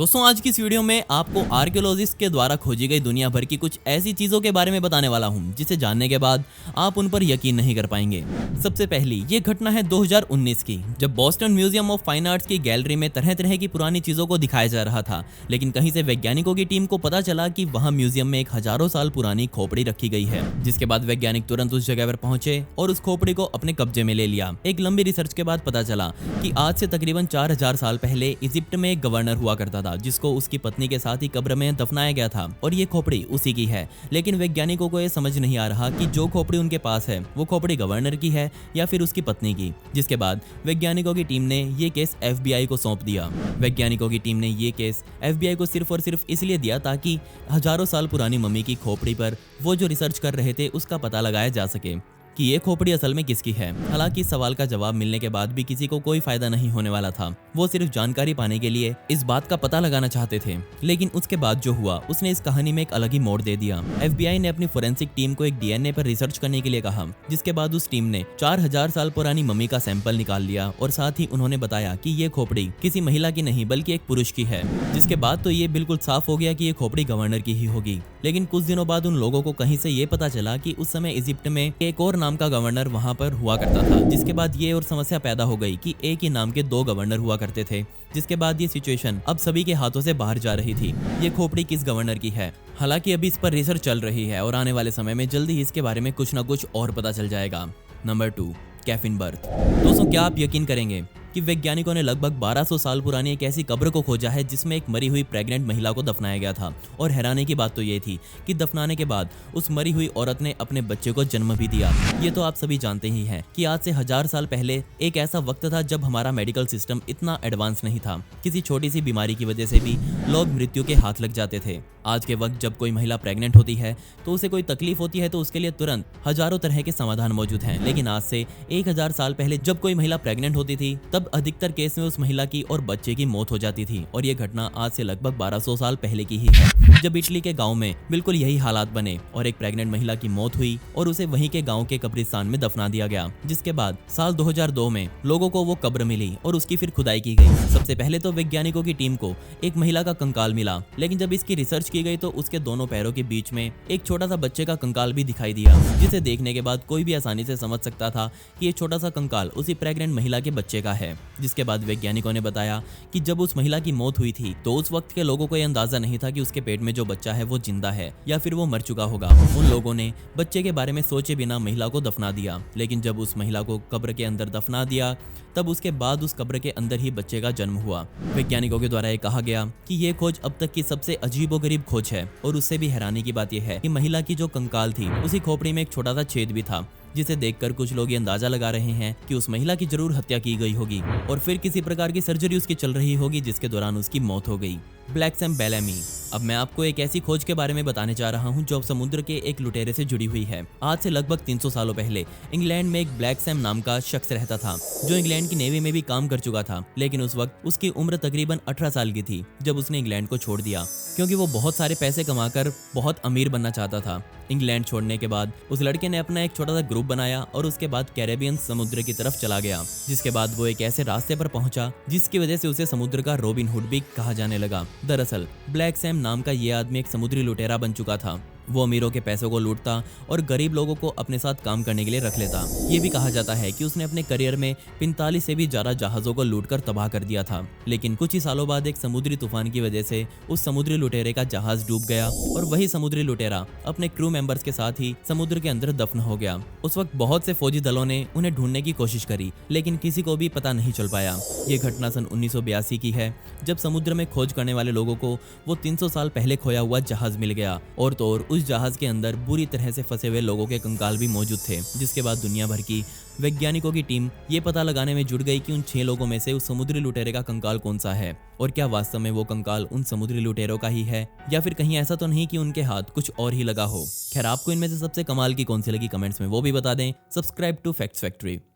दोस्तों आज की इस वीडियो में आपको आर्कियोलॉजिस्ट के द्वारा खोजी गई दुनिया भर की कुछ ऐसी चीजों के बारे में बताने वाला हूं जिसे जानने के बाद आप उन पर यकीन नहीं कर पाएंगे। सबसे पहली ये घटना है 2019 की, जब Boston museum of fine arts की गैलरी में तरह तरह की पुरानी चीजों को दिखाया जा रहा था, लेकिन कहीं से वैज्ञानिकों की टीम को पता चला कि वहां म्यूजियम में एक हजारों साल पुरानी खोपड़ी रखी गई है। जिसके बाद वैज्ञानिक तुरंत उस जगह पर पहुंचे और उस खोपड़ी को अपने कब्जे में ले लिया। एक लंबी रिसर्च के बाद पता चला कि आज से तकरीबन 4000 साल पहले इजिप्ट में एक गवर्नर हुआ करता था जिसको उसकी पत्नी के साथ ही कब्र में दफनाया गया था, और ये खोपड़ी उसी की है। लेकिन वैज्ञानिकों को ये समझ नहीं आ रहा कि जो खोपड़ी उनके पास है वो खोपड़ी गवर्नर की है या फिर उसकी पत्नी की। जिसके बाद वैज्ञानिकों की टीम ने ये केस FBI को सौंप दिया। वैज्ञानिकों की टीम ने ये केस FBI को सिर्फ और सिर्फ इसलिए दिया ताकि हजारों साल पुरानी मम्मी की खोपड़ी पर वो जो रिसर्च कर रहे थे उसका पता लगाया जा सके कि ये खोपड़ी असल में किसकी है। हालांकि इस सवाल का जवाब मिलने के बाद भी किसी को कोई फायदा नहीं होने वाला था। वो सिर्फ जानकारी पाने के लिए इस बात का पता लगाना चाहते थे। लेकिन उसके बाद जो हुआ उसने इस कहानी में एक अलग ही मोड़ दे दिया। FBI ने अपनी फोरेंसिक टीम को एक DNA पर रिसर्च करने के लिए कहा, जिसके बाद उस टीम ने 4000 साल पुरानी मम्मी का सैंपल निकाल लिया और साथ ही उन्होंने बताया कि ये खोपड़ी किसी महिला की नहीं बल्कि एक पुरुष की है। जिसके बाद तो ये बिल्कुल साफ हो गया कि ये खोपड़ी गवर्नर की ही होगी। लेकिन कुछ दिनों बाद उन लोगों को कहीं से ये पता चला कि उस समय इजिप्ट में एक और नाम का गवर्नर वहां पर हुआ करता था। जिसके बाद ये और समस्या पैदा हो गई कि एक ही नाम के 2 गवर्नर हुआ करते थे। जिसके बाद ये सिचुएशन अब सभी के हाथों से बाहर जा रही थी। ये खोपड़ी किस गवर्नर की है? हालांकि अभी इस पर रिसर्च चल रही है और आने वाले समय में जल्दी ही इसके बारे में कुछ ना कुछ और पता चल जाएगा। Number 2, caffeine birth. दोस्तों क्या आप यकीन करेंगे कि वैज्ञानिकों ने लगभग 1200 साल पुरानी एक ऐसी कब्र को खोजा है जिसमें एक मरी हुई प्रेग्नेंट महिला को दफनाया गया था। और हैरानी की बात तो ये थी कि दफनाने के बाद उस मरी हुई औरत ने अपने बच्चे को जन्म भी दिया। ये तो आप सभी जानते ही हैं कि आज से 1000 साल पहले एक ऐसा वक्त था जब हमारा मेडिकल सिस्टम इतना एडवांस नहीं था। किसी छोटी सी बीमारी की वजह से भी लोग मृत्यु के हाथ लग जाते थे। आज के वक्त जब कोई महिला प्रेग्नेंट होती है तो उसे कोई तकलीफ होती है तो उसके लिए तुरंत हजारों तरह के समाधान मौजूद हैं। लेकिन आज से 1000 साल पहले जब कोई महिला प्रेग्नेंट होती थी तब अधिकतर केस में उस महिला की और बच्चे की मौत हो जाती थी। और ये घटना आज से लगभग 1200 साल पहले की ही है, जब इटली के गांव में बिल्कुल यही हालात बने और एक प्रेग्नेंट महिला की मौत हुई और उसे वहीं के गांव के कब्रिस्तान में दफना दिया गया। जिसके बाद साल 2002 में लोगों को वो कब्र मिली और उसकी फिर खुदाई की गई। सबसे पहले तो वैज्ञानिकों की टीम को एक महिला का कंकाल मिला, लेकिन जब इसकी रिसर्च की गई तो उसके दोनों पैरों के बीच में एक छोटा सा बच्चे का कंकाल भी दिखाई दिया, जिसे देखने के बाद कोई भी आसानी से समझ सकता था कि ये छोटा सा कंकाल उसी प्रेग्नेंट महिला के बच्चे का है। जिसके बाद वैज्ञानिकों ने बताया कि जब उस महिला की मौत हुई थी तो उस वक्त के लोगों को यह अंदाजा नहीं था कि उसके पेट में जो बच्चा है वो जिंदा है या फिर वो मर चुका होगा। उन लोगों ने बच्चे के बारे में सोचे बिना महिला को दफना दिया। लेकिन जब उस महिला को कब्र के अंदर दफना दिया तब उसके बाद उस कब्र के अंदर ही बच्चे का जन्म हुआ। वैज्ञानिकों के द्वारा ये कहा गया कि ये खोज अब तक की सबसे अजीबोगरीब खोज है। और उससे भी हैरानी की बात यह है कि महिला की जो कंकाल थी उसी खोपड़ी में एक छोटा सा छेद भी था, जिसे देखकर कुछ लोग ये अंदाजा लगा रहे हैं कि उस महिला की जरूर हत्या की गई होगी और फिर किसी प्रकार की सर्जरी उसकी चल रही होगी जिसके दौरान उसकी मौत हो गई। Black Sam Bellamy. अब मैं आपको एक ऐसी खोज के बारे में बताने जा रहा हूं जो अब समुद्र के एक लुटेरे से जुड़ी हुई है। आज से लगभग 300 सालों पहले इंग्लैंड में एक ब्लैक सैम नाम का शख्स रहता था जो इंग्लैंड की नेवी में भी काम कर चुका था। लेकिन उस वक्त उसकी उम्र तकरीबन 18 साल की थी जब उसने इंग्लैंड को छोड़ दिया, क्योंकि वो बहुत सारे पैसे कमाकर बहुत अमीर बनना चाहता था। इंग्लैंड छोड़ने के बाद उस लड़के ने अपना एक छोटा सा ग्रुप बनाया और उसके बाद कैरेबियन समुद्र की तरफ चला गया। जिसके बाद वो एक ऐसे रास्ते पर पहुंचा जिसकी वजह से उसे समुद्र का रॉबिन हुड भी कहा जाने लगा। दरअसल ब्लैक सैम नाम का ये आदमी एक समुद्री लुटेरा बन चुका था। वो अमीरों के पैसों को लूटता और गरीब लोगों को अपने साथ काम करने के लिए रख लेता। ये भी कहा जाता है कि उसने अपने करियर में 45 से भी ज्यादा जहाजों को लूटकर तबाह कर दिया था। लेकिन कुछ ही सालों बाद एक समुद्री तूफान की वजह से उस समुद्री लुटेरे का जहाज डूब गया और वही समुद्री लुटेरा अपने क्रू मेंबर्स के साथ ही समुद्र के अंदर दफन हो गया। उस वक्त बहुत से फौजी दलों ने उन्हें ढूंढने की कोशिश करी, लेकिन किसी को भी पता नहीं चल पाया। ये घटना सन 1982 की है, जब समुद्र में खोज करने वाले लोगों को वो 300 साल पहले खोया हुआ जहाज मिल गया। और तो और उस जहाज के अंदर बुरी तरह से फंसे हुए लोगों के कंकाल भी मौजूद थे। जिसके बाद दुनिया भर की वैज्ञानिकों की टीम ये पता लगाने में जुट गई कि उन 6 लोगों में से उस समुद्री लुटेरे का कंकाल कौन सा है और क्या वास्तव में वो कंकाल उन समुद्री लुटेरों का ही है या फिर कहीं ऐसा तो नहीं कि उनके हाथ कुछ और ही लगा हो। खैर आपको इनमें से सबसे कमाल की कौन सी लगी कमेंट्स में वो भी बता दें। Subscribe to facts factory.